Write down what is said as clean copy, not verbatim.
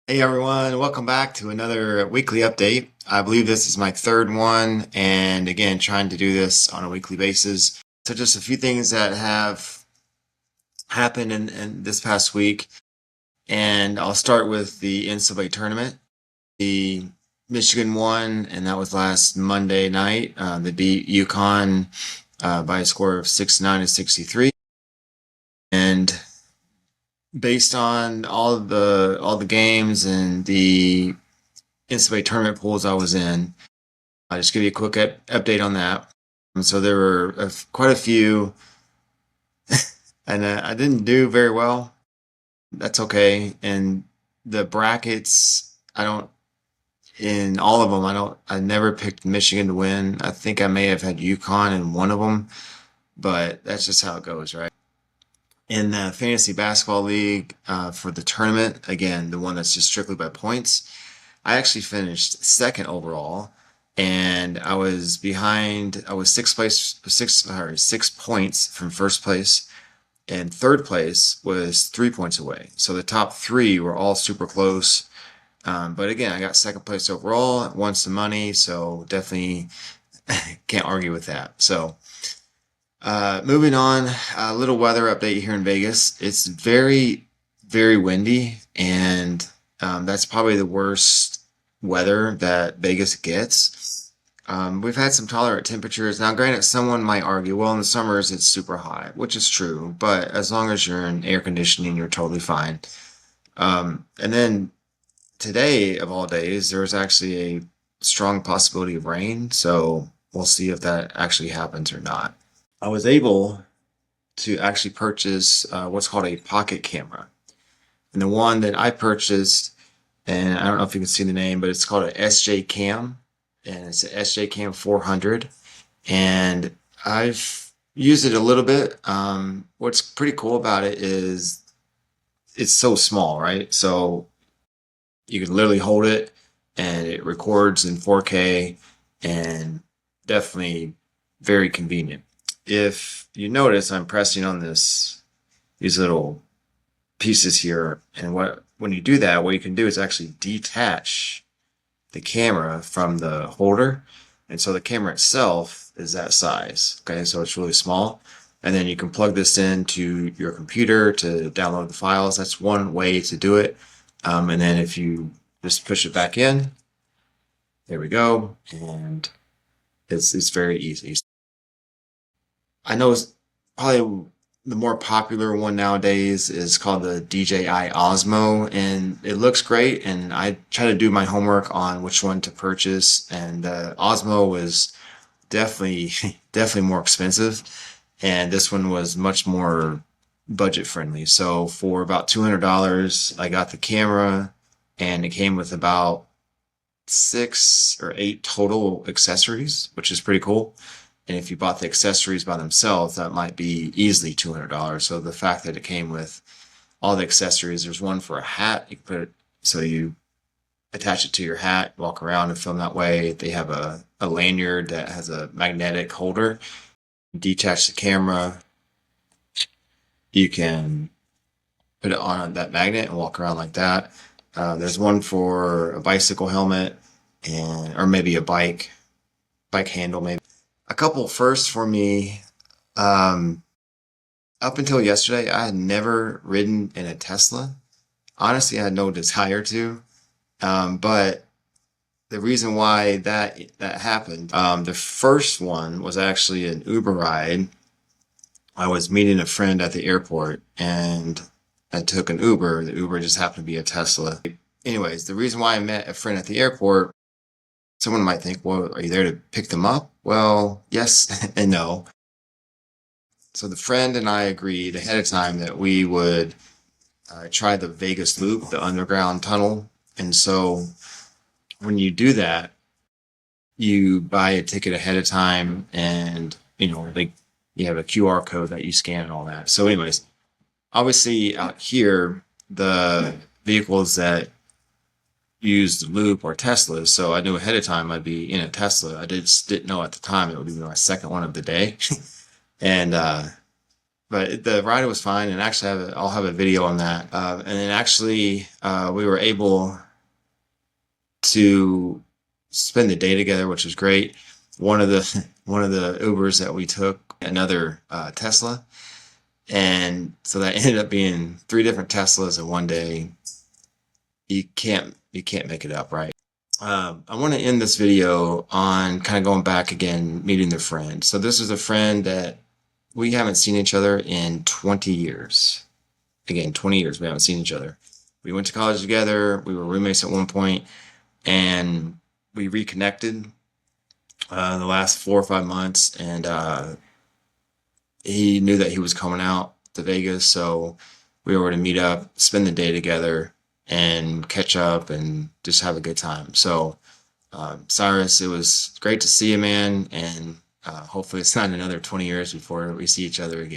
Hey everyone, welcome back to another weekly update. I believe this is my third one, and again, trying to do this on a weekly basis. So, just a few things that have happened in this past week, and I'll start with the NCAA tournament. The Michigan won, and that was last Monday night. They beat UConn by a score of 69 to 63, and based on all the games and the NCAA tournament pools I was in. I'll just give you a quick update on that. And so there were quite a few, and I didn't do very well. That's okay. And the brackets, I don't, in all of them, I never picked Michigan to win. I think I may have had UConn in one of them, but that's just how it goes, right? In the fantasy basketball league for the tournament, again, the one that's just strictly by points, I actually finished second overall, and I was behind. I was six points from first place, and third place was 3 points away. So the top three were all super close. But again, I got second place overall, won some money, so definitely can't argue with that. So moving on, a little weather update here in Vegas. It's very, very windy, and that's probably the worst weather that Vegas gets. We've had some tolerant temperatures. Now, granted, someone might argue, well, in the summers it's super hot, which is true, but as long as you're in air conditioning, you're totally fine. And then today, of all days, there was actually a strong possibility of rain, so we'll see if that actually happens or not. I was able to actually purchase what's called a pocket camera. And the one that I purchased, and I don't know if you can see the name, but it's called an SJ Cam, and it's an SJ Cam 400. And I've used it a little bit. What's pretty cool about it is it's so small, right? So you can literally hold it and it records in 4K and definitely very convenient. If you notice, I'm pressing on these little pieces here, and when you do that, what you can do is actually detach the camera from the holder, and so the camera itself is that size. Okay, so it's really small, and then you can plug this into your computer to download the files. That's one way to do it. And then if you just push it back in, there we go, and it's very easy. I know it's probably the more popular one nowadays is called the DJI Osmo, and it looks great. And I try to do my homework on which one to purchase, and Osmo was definitely definitely more expensive, and this one was much more budget friendly. So for about $200, I got the camera, and it came with about 6 or 8 total accessories, which is pretty cool. And if you bought the accessories by themselves, that might be easily $200. So the fact that it came with all the accessories, there's one for a hat. You can put it so you attach it to your hat, walk around and film that way. They have a lanyard that has a magnetic holder. Detach the camera. You can put it on that magnet and walk around like that. There's one for a bicycle helmet or maybe a bike handle, maybe. A couple firsts for me. Um, Up until yesterday, I had never ridden in a Tesla. Honestly, I had no desire to. But the reason why that happened, the first one was actually an Uber ride. I was meeting a friend at the airport, and I took an Uber. The Uber just happened to be a Tesla. Anyways, the reason why I met a friend at the airport, someone might think, well, are you there to pick them up? Well, yes and no. So the friend and I agreed ahead of time that we would try the Vegas Loop, the underground tunnel. And so when you do that, you buy a ticket ahead of time, and like you have a QR code that you scan and all that. So, anyways, obviously out here, the vehicles that use the loop are Teslas. So I knew ahead of time I'd be in a Tesla. I just didn't know at the time it would be my second one of the day. And but the ride was fine, and actually I'll have a video on that. And then actually, we were able to spend the day together, which was great. One of the one of the Ubers that we took, another Tesla, and so that ended up being three different Teslas in one day. You can't make it up, right? I want to end this video on kind of going back again, meeting the friend. So this is a friend that we haven't seen each other in 20 years. Again, 20 years we haven't seen each other. We went to college together. We were roommates at one point, and we reconnected the last 4 or 5 months. And he knew that he was coming out to Vegas, so we were to meet up, spend the day together, and catch up and just have a good time. So, Cyrus, it was great to see you, man, and hopefully it's not another 20 years before we see each other again.